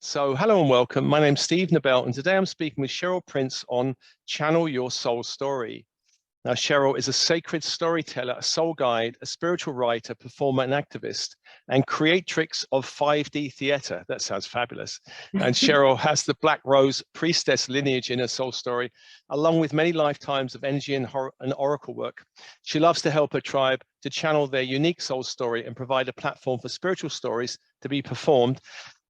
So hello and welcome. My name's Steve Nobel, and today I'm speaking with Cheryl Prince on Channel Your Soul Story. Now, Cheryl is a sacred storyteller, a soul guide, a spiritual writer, performer, and activist, and creatrix of 5D theatre. That sounds fabulous. And Cheryl has the Black Rose Priestess lineage in her soul story, along with many lifetimes of energy and oracle work. She loves to help her tribe to channel their unique soul story and provide a platform for spiritual stories to be performed.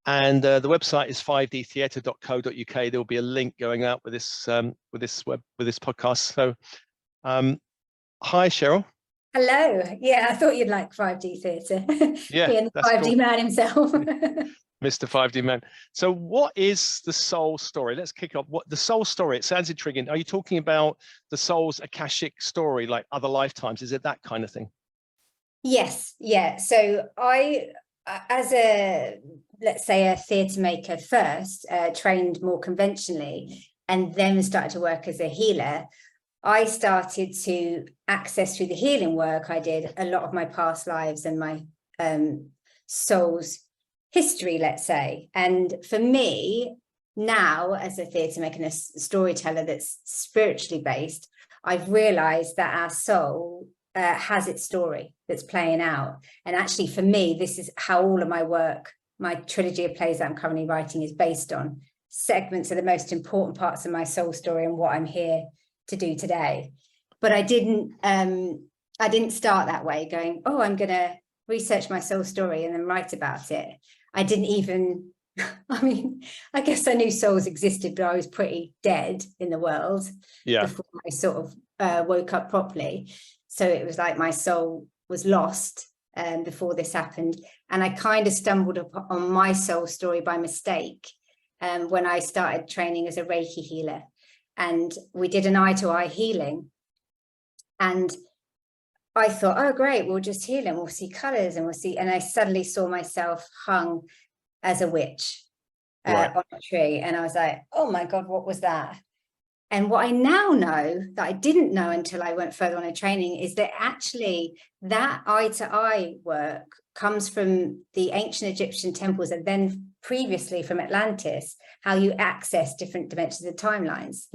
And the website is 5dtheatre.co.uk. There will be a link going out with this podcast. So, hi, Cheryl. Hello. Yeah, I thought you'd like 5D theatre. Yeah, being the 5D cool. Man himself. Mr. 5D man. So, what is the soul story? Let's kick off. What the soul story? It sounds intriguing. Are you talking about the soul's Akashic story, like other lifetimes? Is it that kind of thing? Yes. Yeah. So I, as a, let's say, a theatre maker first, trained more conventionally, and then started to work as a healer. I started to access through the healing work I did a lot of my past lives and my soul's history, let's say. And for me, now as a theatre maker and a storyteller that's spiritually based, I've realized that our soul has its story that's playing out. And actually, for me, this is how all of my work, my trilogy of plays that I'm currently writing is based on. Segments are the most important parts of my soul story and what I'm here to do today. But I didn't start that way, going, oh, I'm going to research my soul story and then write about it. I didn't even, I mean, I guess I knew souls existed, but I was pretty dead in the world before I sort of woke up properly. So it was like my soul was lost before this happened. And I kind of stumbled on my soul story by mistake when I started training as a Reiki healer. And we did an eye-to-eye healing. And I thought, oh, great, we'll just heal him. We'll see colors and we'll see. And I suddenly saw myself hung as a witch on a tree. And I was like, oh, my God, what was that? And what I now know that I didn't know until I went further on a training is that actually that eye-to-eye work comes from the ancient Egyptian temples and then previously from Atlantis, how you access different dimensions of timelines.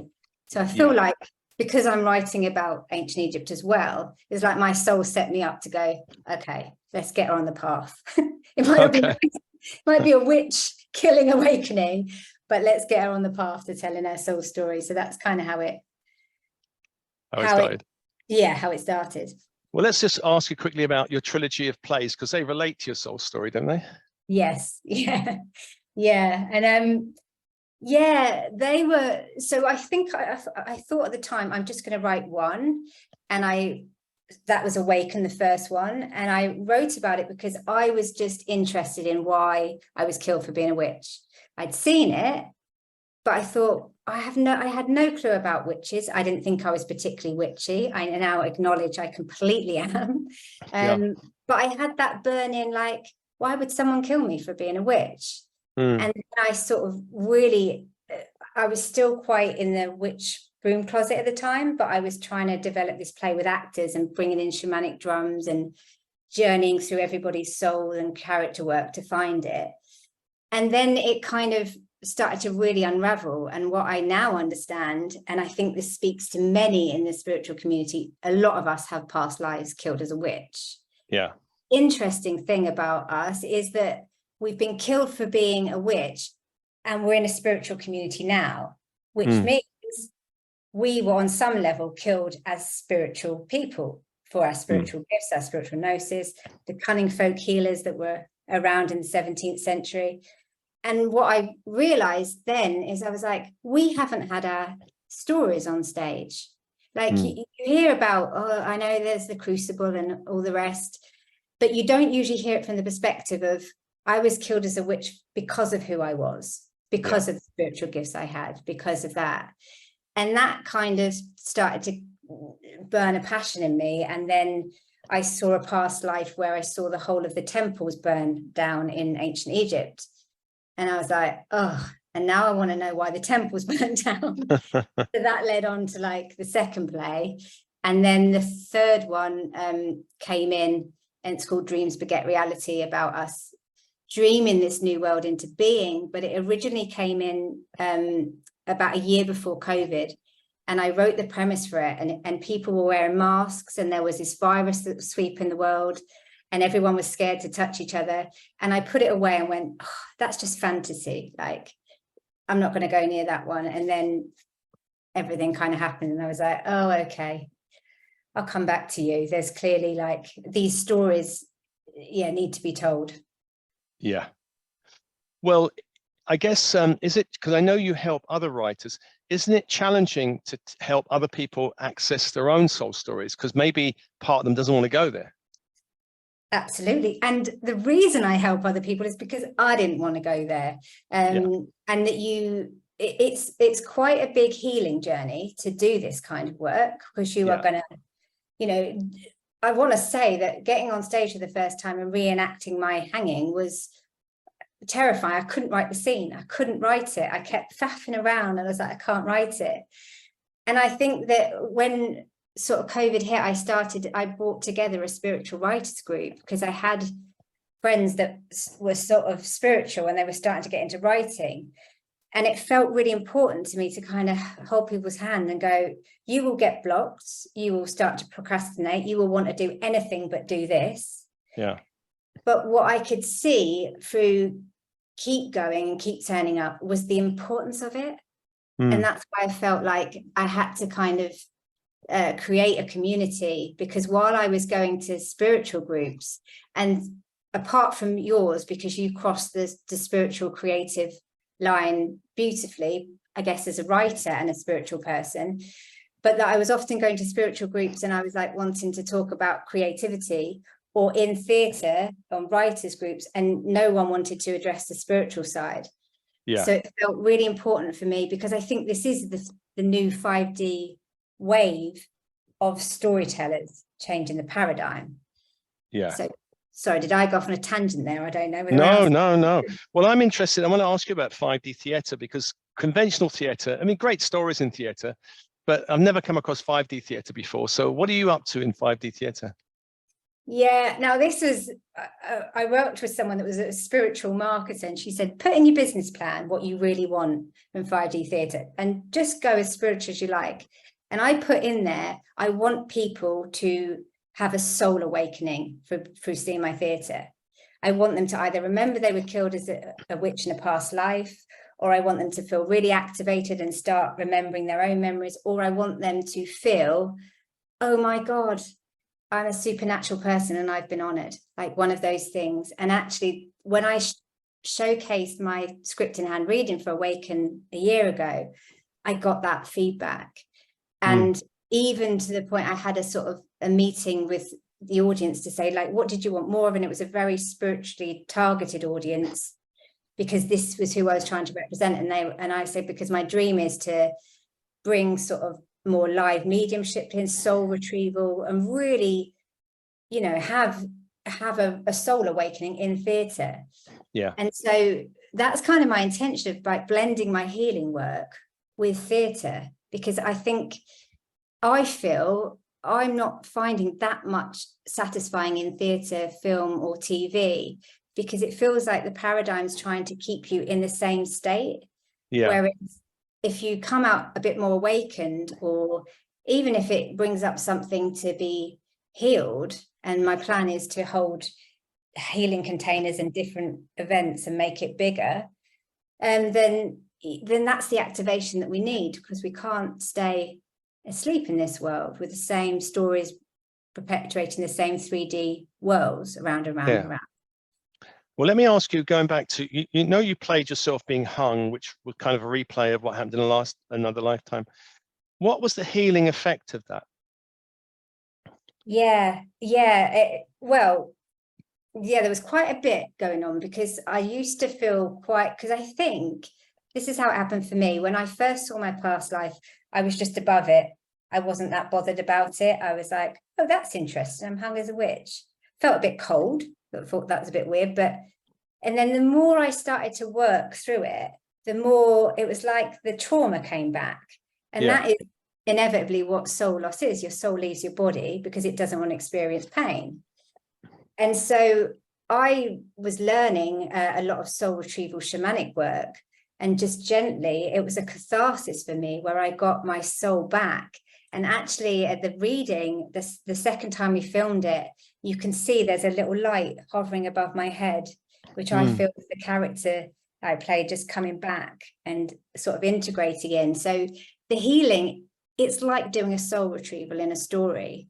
So I feel like because I'm writing about ancient Egypt as well, it's like my soul set me up to go, okay, let's get her on the path. It might be a witch killing awakening, but let's get her on the path to telling her soul story. So that's kind of how it started. How it started. Well, let's just ask you quickly about your trilogy of plays, because they relate to your soul story, don't they? Yes. Yeah. And they were. So I think I thought at the time, I'm just going to write one. And that was Awaken, the first one. And I wrote about it because I was just interested in why I was killed for being a witch. I'd seen it, but I thought I had no clue about witches. I didn't think I was particularly witchy. I now acknowledge I completely am. But I had that burning, like, why would someone kill me for being a witch? And I sort of really, I was still quite in the witch broom closet at the time, but I was trying to develop this play with actors and bringing in shamanic drums and journeying through everybody's soul and character work to find it. And then it kind of started to really unravel. And what I now understand, and I think this speaks to many in the spiritual community, a lot of us have past lives killed as a witch. Yeah. Interesting thing about us is that we've been killed for being a witch, and we're in a spiritual community now, which means we were on some level killed as spiritual people for our spiritual gifts, our spiritual gnosis, the cunning folk healers that were around in the 17th century. And what I realized then is I was like, we haven't had our stories on stage. Like you hear about, oh, I know there's the crucible and all the rest, but you don't usually hear it from the perspective of, I was killed as a witch because of who I was, because of the spiritual gifts I had, because of that. And that kind of started to burn a passion in me. And then I saw a past life where I saw the whole of the temples burn down in ancient Egypt. And I was like, oh, and now I want to know why the temples burned down. So that led on to like the second play. And then the third one came in, and it's called Dreams Beget Reality, about us dreaming this new world into being, but it originally came in about a year before COVID. And I wrote the premise for it, and people were wearing masks, and there was this virus that was sweeping the world, and everyone was scared to touch each other. And I put it away and went, oh, that's just fantasy. Like, I'm not going to go near that one. And then everything kind of happened, and I was like, oh, okay, I'll come back to you. There's clearly like these stories, yeah, need to be told. Yeah. Well, I guess, is it, because I know you help other writers, isn't it challenging to help other people access their own soul stories? Because maybe part of them doesn't want to go there. Absolutely. And the reason I help other people is because I didn't want to go there. And that it's quite a big healing journey to do this kind of work, because you are going to, you know, I want to say that getting on stage for the first time and reenacting my hanging was terrifying. I couldn't write the scene. I couldn't write it. I kept faffing around, and I was like, I can't write it. And I think that when sort of COVID hit, I brought together a spiritual writers group, because I had friends that were sort of spiritual and they were starting to get into writing. And it felt really important to me to kind of hold people's hand and go, you will get blocked. You will start to procrastinate. You will want to do anything but do this. Yeah. But what I could see through keep going and keep turning up was the importance of it. And that's why I felt like I had to kind of create a community, because while I was going to spiritual groups, and apart from yours, because you crossed the spiritual creative line beautifully, I guess, as a writer and a spiritual person, but that I was often going to spiritual groups and I was like wanting to talk about creativity, or in theatre on writers groups, and no one wanted to address the spiritual side. Yeah. So it felt really important for me, because I think this is the new 5D wave of storytellers changing the paradigm. Yeah. So, sorry, did I go off on a tangent there? I don't know. No. Well, I'm interested. I want to ask you about 5D theatre, because conventional theatre, I mean, great stories in theatre, but I've never come across 5D theatre before. So what are you up to in 5D theatre? Yeah, now this is, I worked with someone that was a spiritual marketer, and she said, put in your business plan what you really want from 5D theatre and just go as spiritual as you like. And I put in there, I want people to have a soul awakening through seeing my theatre. I want them to either remember they were killed as a witch in a past life, or I want them to feel really activated and start remembering their own memories, or I want them to feel, oh my God, I'm a supernatural person and I've been honoured, like one of those things. And actually, when I showcased my script in hand reading for Awaken a year ago, I got that feedback. And even to the point, I had a sort of a meeting with the audience to say, like, what did you want more of? And it was a very spiritually targeted audience, because this was who I was trying to represent. And I said, because my dream is to bring sort of more live mediumship in, soul retrieval, and really, you know, have a soul awakening in theatre. Yeah. And so that's kind of my intention of like blending my healing work with theatre, because I feel I'm not finding that much satisfying in theatre, film or TV, because it feels like the paradigm's trying to keep you in the same state. Yeah. Whereas if you come out a bit more awakened, or even if it brings up something to be healed, and my plan is to hold healing containers in different events and make it bigger, and then that's the activation that we need, because we can't stay asleep in this world with the same stories perpetuating the same 3D worlds around and around. Well, let me ask you, going back to, you know, you played yourself being hung, which was kind of a replay of what happened in another lifetime. What was the healing effect of that? Well, there was quite a bit going on, because I used to feel because I think this is how it happened for me. When I first saw my past life, I was just above it. I wasn't that bothered about it. I was like, oh, that's interesting. I'm hung as a witch. Felt a bit cold, but thought that was a bit weird. And then the more I started to work through it, the more it was like the trauma came back. And that is inevitably what soul loss is. Your soul leaves your body because it doesn't want to experience pain. And so I was learning a lot of soul retrieval shamanic work, and just gently, it was a catharsis for me where I got my soul back. And actually at the reading, the second time we filmed it, you can see there's a little light hovering above my head, which I feel is the character I played just coming back and sort of integrating in. So the healing, it's like doing a soul retrieval in a story.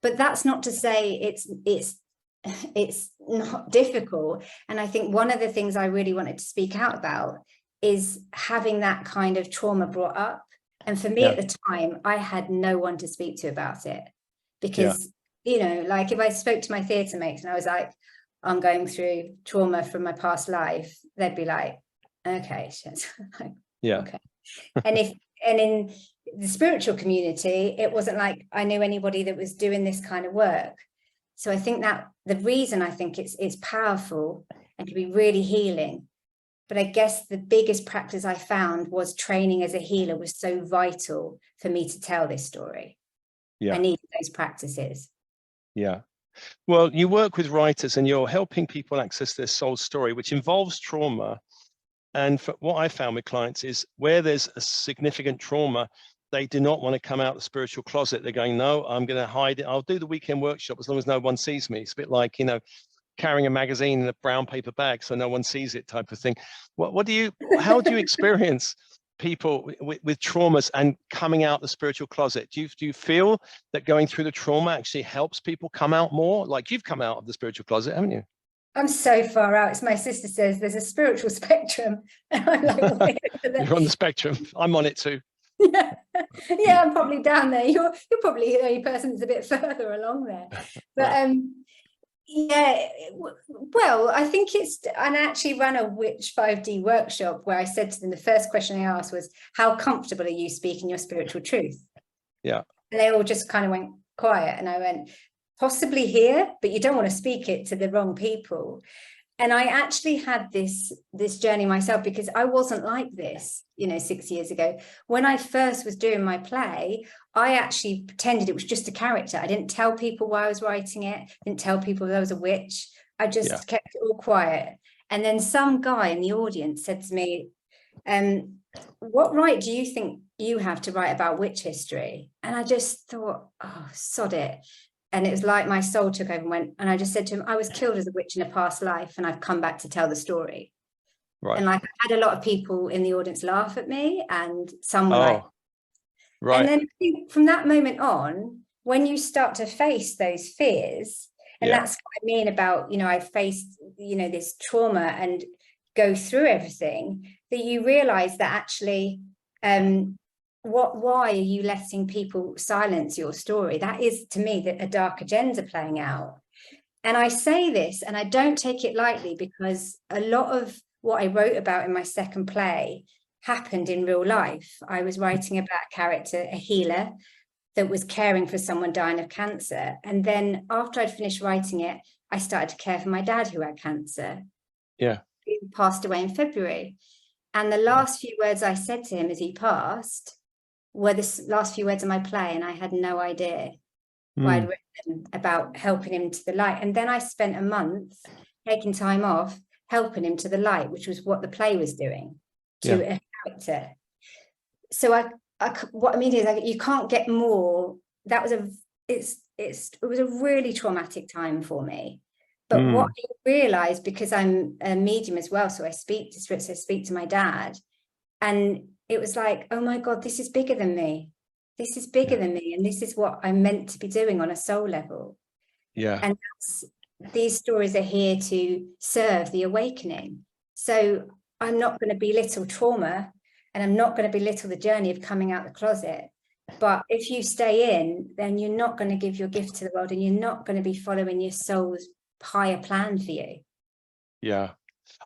But that's not to say it's not difficult. And I think one of the things I really wanted to speak out about is having that kind of trauma brought up. And for me at the time, I had no one to speak to about it, because, you know, like if I spoke to my theatre mates and I was like, I'm going through trauma from my past life, they'd be like, okay, shit. Okay. And in the spiritual community, it wasn't like I knew anybody that was doing this kind of work. So I think that the reason I think it's powerful and can be really healing. But I guess the biggest practice I found was training as a healer was so vital for me to tell this story. I needed those practices. Yeah. Well, you work with writers and you're helping people access their soul story, which involves trauma. And for what I found with clients is where there's a significant trauma, they do not want to come out the spiritual closet. They're going, no, I'm going to hide it. I'll do the weekend workshop as long as no one sees me. It's a bit like, you know, carrying a magazine in a brown paper bag so no one sees it type of thing. How do you experience people with traumas and coming out the spiritual closet? Do you feel that going through the trauma actually helps people come out more? Like you've come out of the spiritual closet, haven't you? I'm so far out. As my sister says, there's a spiritual spectrum. And I'm like, you're on the spectrum. I'm on it too. Yeah, I'm probably down there. You're probably the only person that's a bit further along there. But yeah, well, I think and I actually ran a Witch 5D workshop where I said to them, the first question I asked was, how comfortable are you speaking your spiritual truth? Yeah. And they all just kind of went quiet. And I went, possibly here, but you don't want to speak it to the wrong people. And I actually had this journey myself, because I wasn't like this, you know, 6 years ago. When I first was doing my play, I actually pretended it was just a character. I didn't tell people why I was writing it, didn't tell people that I was a witch. I just kept it all quiet. And then some guy in the audience said to me, what right do you think you have to write about witch history? And I just thought, oh, sod it. And it was like my soul took over and went, and I just said to him, I was killed as a witch in a past life and I've come back to tell the story. Right. And like I had a lot of people in the audience laugh at me, and some were like, right. And then from that moment on, when you start to face those fears, and that's what I mean about, you know, I faced, you know, this trauma and go through everything, that you realize that actually, why are you letting people silence your story? That is, to me, a dark agenda playing out. And I say this, and I don't take it lightly, because a lot of what I wrote about in my second play happened in real life. I was writing about a character, a healer, that was caring for someone dying of cancer. And then after I'd finished writing it, I started to care for my dad, who had cancer. Yeah. He passed away in February. And the last few words I said to him as he passed were the last few words of my play, and I had no idea why I'd written about helping him to the light. And then I spent a month taking time off, helping him to the light, which was what the play was doing to a character. So what I mean is, you can't get more. That was it was a really traumatic time for me. But what I realized, because I'm a medium as well, so I speak to spirits, I speak to my dad, and it was like, oh my God, this is bigger than me. This is bigger than me. And this is what I'm meant to be doing on a soul level. Yeah. And these stories are here to serve the awakening. So I'm not going to belittle trauma, and I'm not going to belittle the journey of coming out the closet. But if you stay in, then you're not going to give your gift to the world, and you're not going to be following your soul's higher plan for you. Yeah.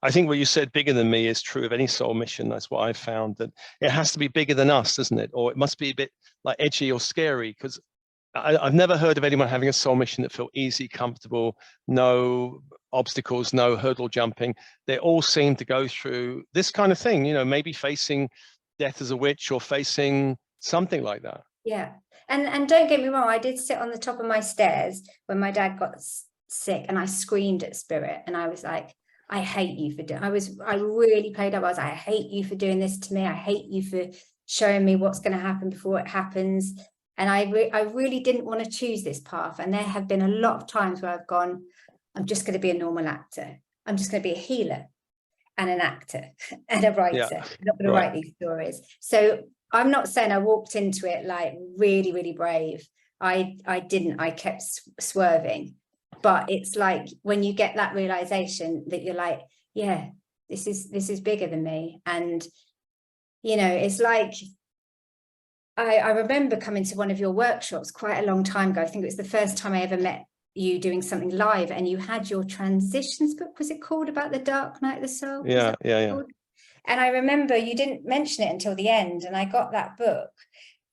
I think what you said, bigger than me, is true of any soul mission. That's what I've found, that it has to be bigger than us, doesn't it? Or it must be a bit like edgy or scary, because I've never heard of anyone having a soul mission that felt easy, comfortable, no obstacles, no hurdle jumping. They all seem to go through this kind of thing, you know, maybe facing death as a witch or facing something like that. Yeah. And don't get me wrong, I did sit on the top of my stairs when my dad got sick, and I screamed at spirit, and I was like, I hate you for doing, I really played up. I was like, I hate you for doing this to me. I hate you for showing me what's going to happen before it happens. And I really didn't want to choose this path. And there have been a lot of times where I've gone, I'm just going to be a normal actor. I'm just going to be a healer and an actor and a writer. Yeah. I'm not going to write these stories. So I'm not saying I walked into it like really, really brave. I didn't. I kept swerving. But it's like when you get that realization that you're like, yeah, this is bigger than me. And, you know, it's like, I remember coming to one of your workshops quite a long time ago. I think it was the first time I ever met you doing something live, and you had your transitions book. Was it called about the dark night of the soul? Yeah. And I remember you didn't mention it until the end, and I got that book,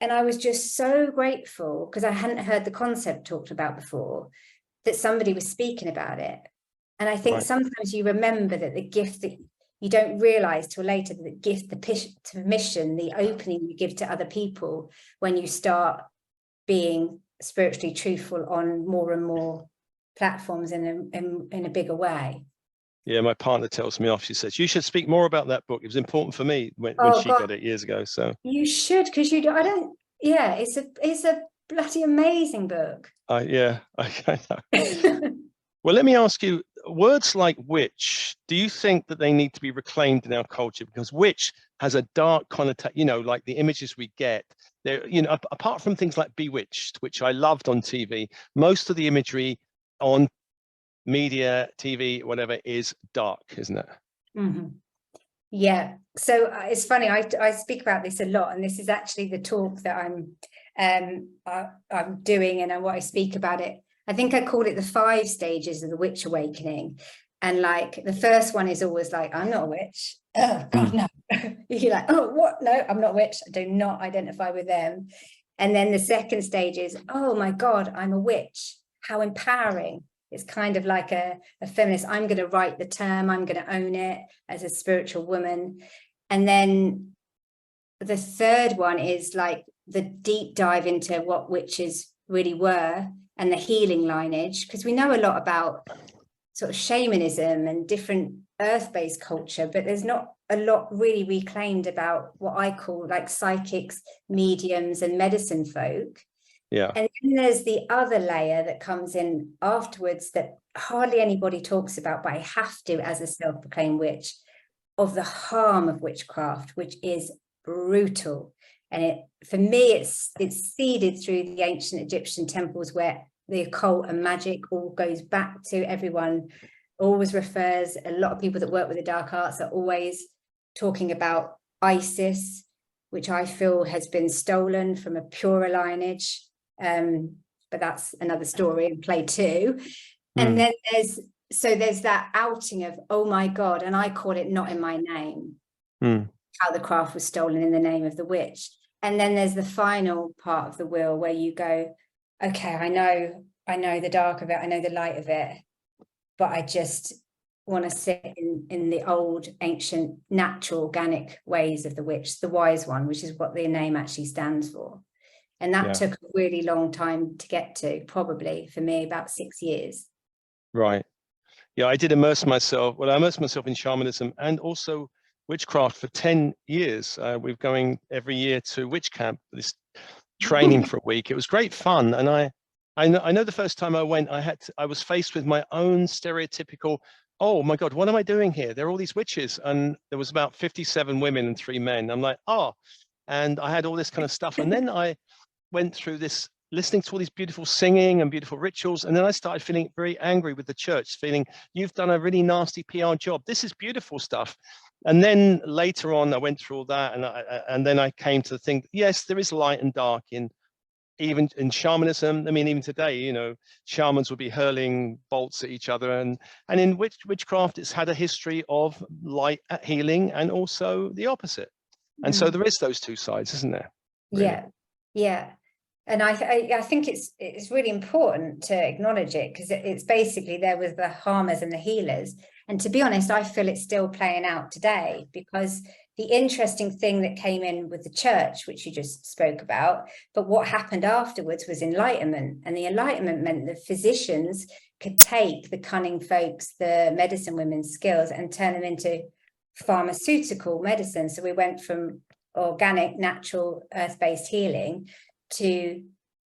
and I was just so grateful because I hadn't heard the concept talked about before, that somebody was speaking about it. And I think sometimes you remember that the gift that you don't realize till later, the gift, the permission, the opening you give to other people when you start being spiritually truthful on more and more platforms in a bigger way. Yeah, my partner tells me off. She says, you should speak more about that book. It was important for me when she got it years ago. So you should, because it's a bloody amazing book. Yeah, I know. Well, let me ask you, words like witch, do you think that they need to be reclaimed in our culture? Because witch has a dark connotation, you know, like the images we get there, you know, apart from things like Bewitched, which I loved on TV, most of the imagery on media, TV, whatever, is dark, isn't it? Mm-hmm. Yeah, so it's funny, I speak about this a lot, and this is actually the talk that I'm doing, and what I speak about it. I think I call it the 5 stages of the witch awakening. And like the first one is always like, I'm not a witch. Oh God, no. You're like, oh, what? No, I'm not a witch. I do not identify with them. And then the second stage is, oh my God, I'm a witch. How empowering. It's kind of like a feminist. I'm going to write the term. I'm going to own it as a spiritual woman. And then the third one is like the deep dive into what witches really were and the healing lineage, because we know a lot about sort of shamanism and different earth-based culture, but there's not a lot really reclaimed about what I call like psychics, mediums, and medicine folk. Yeah. And then there's the other layer that comes in afterwards that hardly anybody talks about, but I have to as a self-proclaimed witch, of the harm of witchcraft, which is brutal. And for me, it's seeded through the ancient Egyptian temples, where the occult and magic all goes back to, everyone always refers, a lot of people that work with the dark arts are always talking about Isis, which I feel has been stolen from a purer lineage. But that's another story and play too. And then there's that outing of, oh my God, and I call it not in my name, how the craft was stolen in the name of the witch. And then there's the final part of the wheel where you go, okay, I know the dark of it, I know the light of it, but I just want to sit in the old, ancient, natural, organic ways of the witch, the wise one, which is what the name actually stands for. And that took a really long time to get to, probably for me about 6 years. Right. Yeah, I did immerse myself. Well, I immersed myself in shamanism and also witchcraft for 10 years. We're going every year to witch camp, this training for a week. It was great fun. And I know the first time I went, I was faced with my own stereotypical, oh my God, what am I doing here? There are all these witches. And there was about 57 women and 3 men. I'm like, oh, and I had all this kind of stuff. And then I went through this, listening to all these beautiful singing and beautiful rituals. And then I started feeling very angry with the church, feeling you've done a really nasty PR job. This is beautiful stuff. And then later on, I went through all that. And then I came to think, yes, there is light and dark even in shamanism. I mean, even today, you know, shamans will be hurling bolts at each other. And in witchcraft, it's had a history of light healing and also the opposite. And so there is those two sides, isn't there? Really? Yeah. And I think it's really important to acknowledge it, because it's basically there with the harmers and the healers. And to be honest, I feel it's still playing out today, because the interesting thing that came in with the church, which you just spoke about, but what happened afterwards was enlightenment. And the enlightenment meant that physicians could take the cunning folks, the medicine women's skills, and turn them into pharmaceutical medicine. So we went from organic, natural, earth-based healing to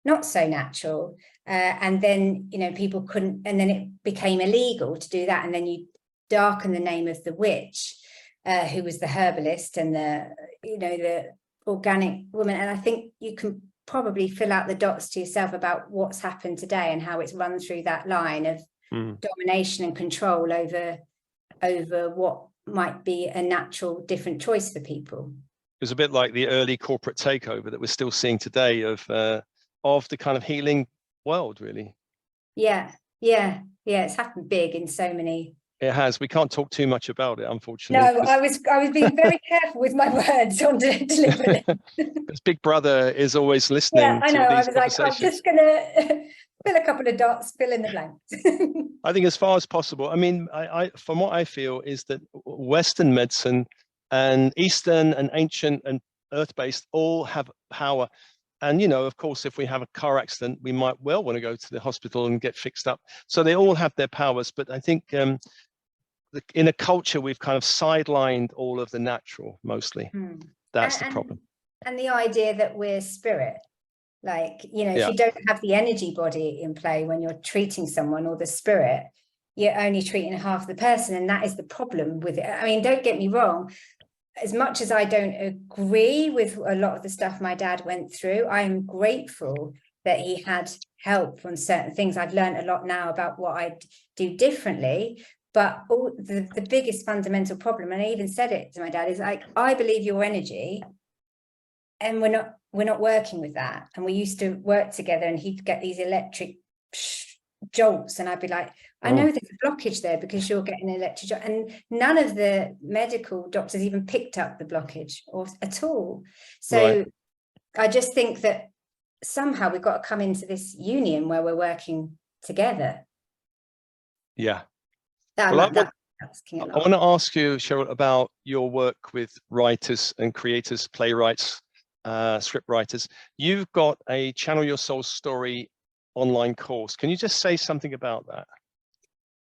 not so natural. And then, you know, people couldn't, and then it became illegal to do that. And then you darken the name of the witch, who was the herbalist and the, you know, the organic woman. And I think you can probably fill out the dots to yourself about what's happened today and how it's run through that line of domination and control over what might be a natural different choice for people. It was a bit like the early corporate takeover that we're still seeing today of the kind of healing world, really. Yeah. It's happened big in so many. It has. We can't talk too much about it, unfortunately. No, I was being very careful with my words on delivery. Because Big Brother is always listening. Yeah, I know. To I these was like, I'm just gonna fill a couple of dots, fill in the blanks. I think as far as possible. I mean, I from what I feel is that Western medicine and Eastern and ancient and earth-based all have power. And, you know, of course, if we have a car accident, we might well want to go to the hospital and get fixed up. So they all have their powers. But I think in a culture, we've kind of sidelined all of the natural, mostly. That's the problem. And the idea that we're spirit, like, you know, if you don't have the energy body in play when you're treating someone, or the spirit, you're only treating half the person. And that is the problem with it. I mean, don't get me wrong. As much as I don't agree with a lot of the stuff my dad went through, I'm grateful that he had help on certain things. I've learned a lot now about what I'd do differently. But the biggest fundamental problem, and I even said it to my dad, is like, I believe your energy, and we're not working with that. And we used to work together, and he'd get these electric jolts, and I'd be like, I know there's a blockage there because you're getting an electric jolt. And none of the medical doctors even picked up the blockage at all. So I just think that somehow we've got to come into this union where we're working together. Yeah. Well, I want to ask you, Cheryl, about your work with writers and creators, playwrights, script writers. You've got a Channel Your Soul Story online course. Can you just say something about that?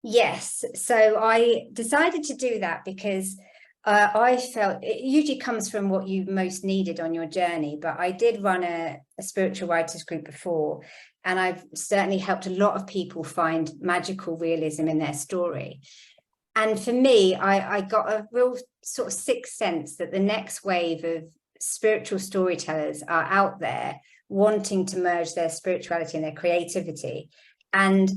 Yes. So I decided to do that because I felt it usually comes from what you most needed on your journey. But I did run a spiritual writers group before, and I've certainly helped a lot of people find magical realism in their story. And for me, I got a real sort of sixth sense that the next wave of spiritual storytellers are out there wanting to merge their spirituality and their creativity. And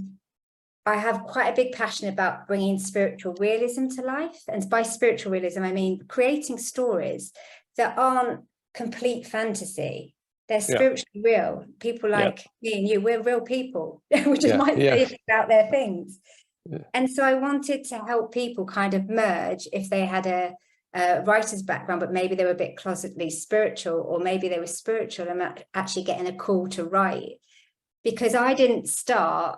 I have quite a big passion about bringing spiritual realism to life. And by spiritual realism, I mean creating stories that aren't complete fantasy. They're spiritually real. People like me and you, we're real people. We just might say about their things. And so I wanted to help people kind of merge if they had a writer's background, but maybe they were a bit closetly spiritual, or maybe they were spiritual and actually getting a call to write. Because I didn't start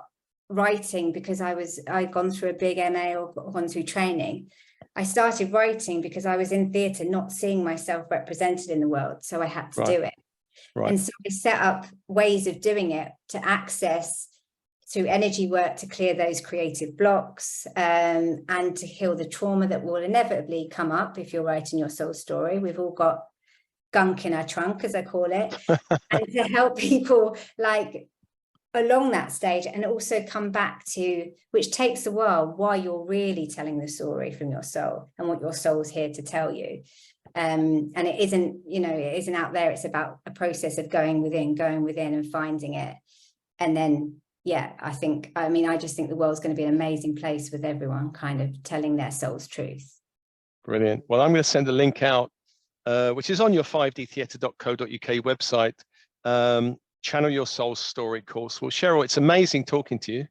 writing because I'd gone through a big MA or gone through training. I started writing because I was in theatre not seeing myself represented in the world, so I had to do it. And so I set up ways of doing it to access through energy work to clear those creative blocks, and to heal the trauma that will inevitably come up if you're writing your soul story. We've all got gunk in our trunk, as I call it, and to help people like along that stage, and also come back to, which takes a while, why you're really telling the story from your soul and what your soul's here to tell you. And it isn't, you know, it isn't out there. It's about a process of going within and finding it. And then, I just think the world's going to be an amazing place with everyone kind of telling their soul's truth. Brilliant. Well, I'm going to send a link out, which is on your 5dtheatre.co.uk website. Channel Your Soul Story course. Well, Cheryl, it's amazing talking to you.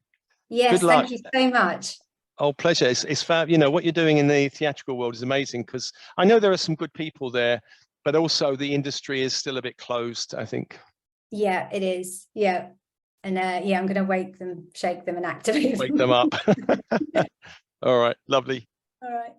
Yes, thank you so much. Oh, pleasure. It's fab. You know, what you're doing in the theatrical world is amazing, because I know there are some good people there, but also the industry is still a bit closed, I think. Yeah, it is. Yeah. And I'm going to wake them, shake them, and activate Wake them up. All right, lovely. All right.